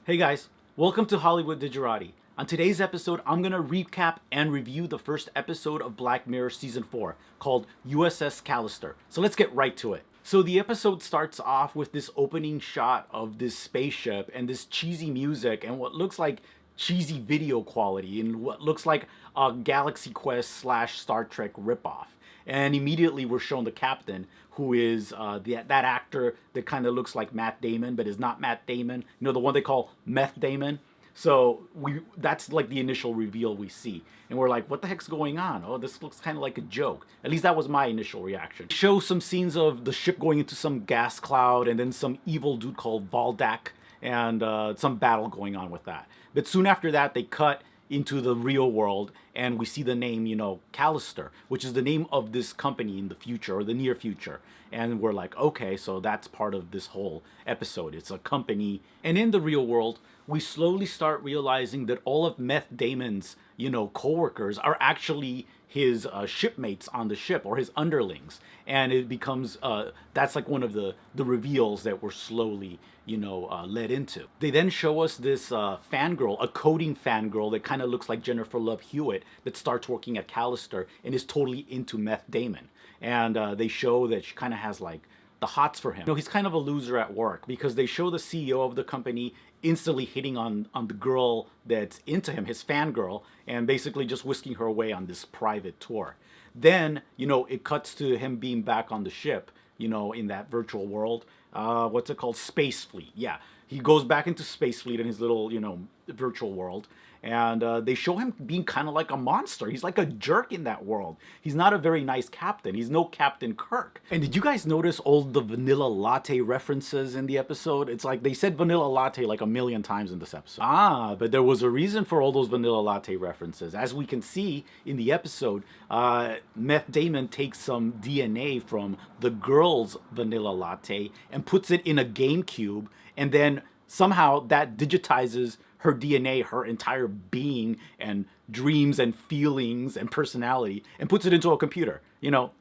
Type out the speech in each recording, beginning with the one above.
Hey guys, welcome to Hollywood Digerati. On today's episode, I'm going to recap and review the first episode of Black Mirror Season 4 called USS Callister. So let's get right to it. So the episode starts off with this opening shot of this spaceship and this cheesy music and what looks like cheesy video quality and what looks like a Galaxy Quest slash Star Trek ripoff. And immediately we're shown the captain, who is that actor that kind of looks like Matt Damon, but is not Matt Damon. You know, the one they call Meth Damon. So that's like the initial reveal we see. And we're like, what the heck's going on? Oh, this looks kind of like a joke. At least that was my initial reaction. Show some scenes of the ship going into some gas cloud and then some evil dude called Valdak and some battle going on with that. But soon after that, they cut into the real world and we see the name, Callister, which is the name of this company in the future or the near future. And we're like, okay, so that's part of this whole episode. It's a company. And in the real world, we slowly start realizing that all of Meth Damon's, coworkers are actually his shipmates on the ship or his underlings. And it becomes, that's like one of the reveals that we're slowly, led into. They then show us this fangirl, a coding fangirl that kind of looks like Jennifer Love Hewitt that starts working at Callister and is totally into Meth Damon. And they show that she kind of has like the hots for him. He's kind of a loser at work because they show the CEO of the company instantly hitting on the girl that's into him, his fangirl, and basically just whisking her away on this private tour. Then, it cuts to him being back on the ship, in that virtual world. What's it called? Space Fleet. Yeah. He goes back into Space Fleet in his little, virtual world. And they show him being kind of like a monster. He's like a jerk in that world. He's not a very nice captain. He's no Captain Kirk. And did you guys notice all the vanilla latte references in the episode? It's like they said vanilla latte like a million times in this episode. But there was a reason for all those vanilla latte references. As we can see in the episode, Meth Damon takes some DNA from the girl's vanilla latte and puts it in a GameCube, and then somehow that digitizes her DNA, her entire being and dreams and feelings and personality, and puts it into a computer,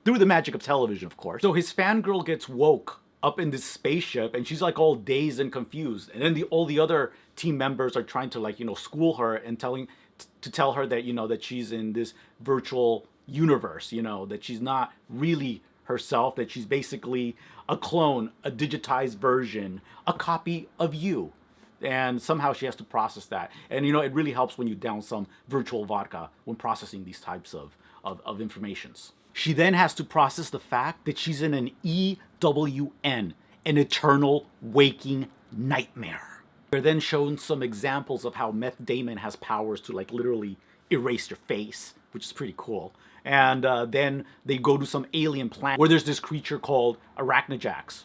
through the magic of television, of course. So his fangirl gets woke up in this spaceship and she's like all dazed and confused. And then all the other team members are trying to school her and tell her that, that she's in this virtual universe, that she's not really herself, that she's basically a clone, a digitized version, a copy of you. And somehow she has to process that. And it really helps when you down some virtual vodka when processing these types of informations. She then has to process the fact that she's in an EWN, an eternal waking nightmare. They're then shown some examples of how Meth Damon has powers to literally erase your face, which is pretty cool. And then they go to some alien planet where there's this creature called Arachnojax.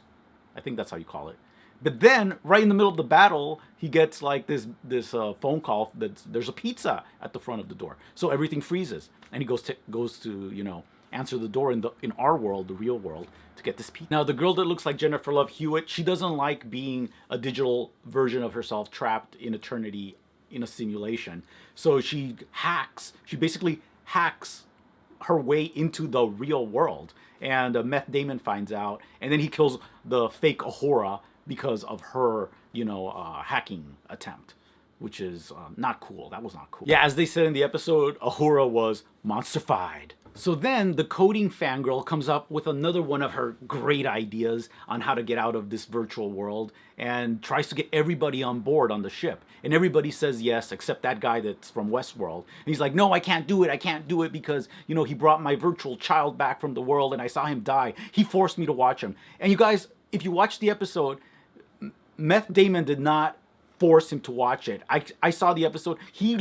I think that's how you call it. But then, right in the middle of the battle, he gets like this phone call that there's a pizza at the front of the door. So everything freezes, and he goes to answer the door in our world, the real world, to get this pizza. Now, the girl that looks like Jennifer Love Hewitt, she doesn't like being a digital version of herself trapped in eternity in a simulation. So she basically hacks her way into the real world, and Meth Damon finds out, and then he kills the fake Ahura because of her, hacking attempt, which is not cool. That was not cool. Yeah, as they said in the episode, Ahura was monsterfied. So then the coding fangirl comes up with another one of her great ideas on how to get out of this virtual world and tries to get everybody on board on the ship. And everybody says yes, except that guy that's from Westworld. And he's like, no, I can't do it. I can't do it because, he brought my virtual child back from the world and I saw him die. He forced me to watch him. And you guys, if you watch the episode, Meth Damon did not force him to watch it. I saw the episode. He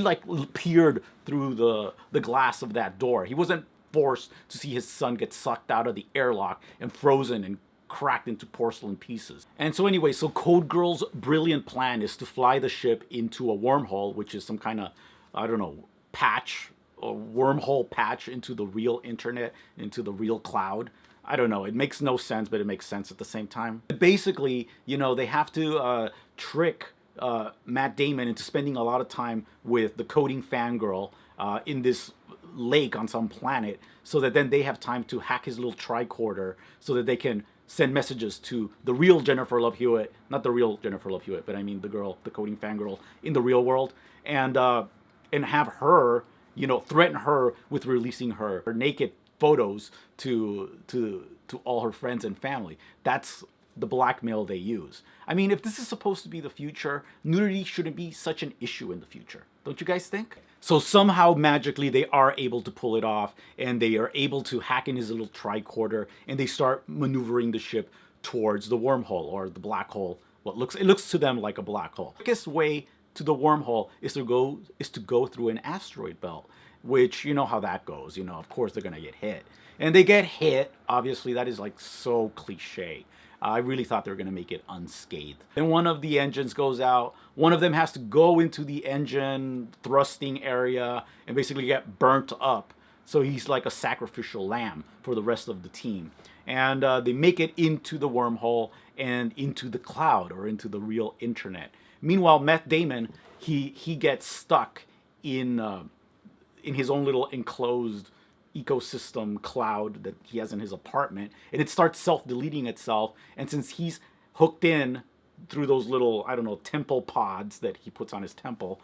peered through the glass of that door. He wasn't forced to see his son get sucked out of the airlock and frozen and cracked into porcelain pieces. And so anyway, so Code Girl's brilliant plan is to fly the ship into a wormhole, which is some kind of, patch, a wormhole patch into the real internet, into the real cloud. I don't know. It makes no sense, but it makes sense at the same time. Basically, they have to trick Matt Damon into spending a lot of time with the coding fangirl in this lake on some planet so that then they have time to hack his little tricorder so that they can send messages to the real Jennifer Love Hewitt, not the real Jennifer Love Hewitt, but I mean the girl, the coding fangirl in the real world, and have her, threaten her with releasing her naked photos to all her friends and family. That's the blackmail they use. I mean, if this is supposed to be the future, nudity shouldn't be such an issue in the future. Don't you guys think? So somehow magically they are able to pull it off, and they are able to hack in his little tricorder, and they start maneuvering the ship towards the wormhole or the black hole. It looks to them like a black hole. The quickest way to the wormhole is to go through an asteroid belt, which you know how that goes. Of course they're gonna get hit, and they get hit. Obviously, that is like so cliche. I really thought they were going to make it unscathed. Then one of the engines goes out. One of them has to go into the engine thrusting area and basically get burnt up. So he's like a sacrificial lamb for the rest of the team. And they make it into the wormhole and into the cloud, or into the real internet. Meanwhile, Matt Damon, he gets stuck in his own little enclosed ecosystem cloud that he has in his apartment, and it starts self-deleting itself. And since he's hooked in through those little, I don't know, temple pods that he puts on his temple,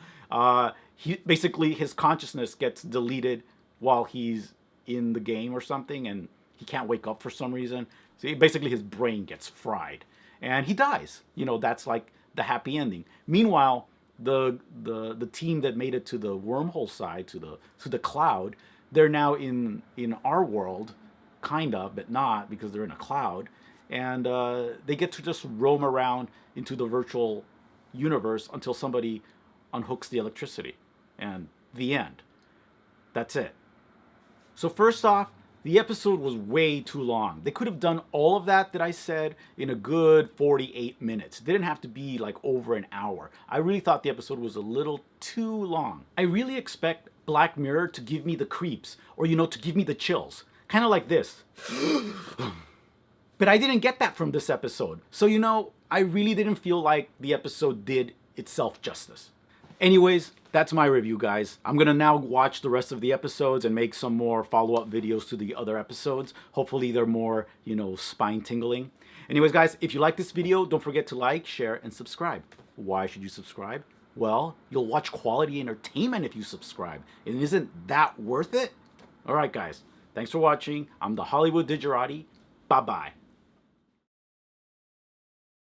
his consciousness gets deleted while he's in the game or something, and he can't wake up for some reason. So basically his brain gets fried and he dies. That's like the happy ending. Meanwhile, the team that made it to the wormhole side, to the cloud, they're now in our world, kind of, but not, because they're in a cloud. And they get to just roam around into the virtual universe until somebody unhooks the electricity. And the end. That's it. So first off, the episode was way too long. They could have done all of that I said in a good 48 minutes. It didn't have to be like over an hour. I really thought the episode was a little too long. I really expect Black Mirror to give me the creeps, or to give me the chills. Kind of like this. But I didn't get that from this episode. So I really didn't feel like the episode did itself justice. Anyways, that's my review, guys. I'm gonna now watch the rest of the episodes and make some more follow-up videos to the other episodes. Hopefully they're more, spine tingling. Anyways, guys, if you like this video, don't forget to like, share, and subscribe. Why should you subscribe? Well, you'll watch quality entertainment if you subscribe. And isn't that worth it? All right, guys. Thanks for watching. I'm the Hollywood Digerati. Bye-bye.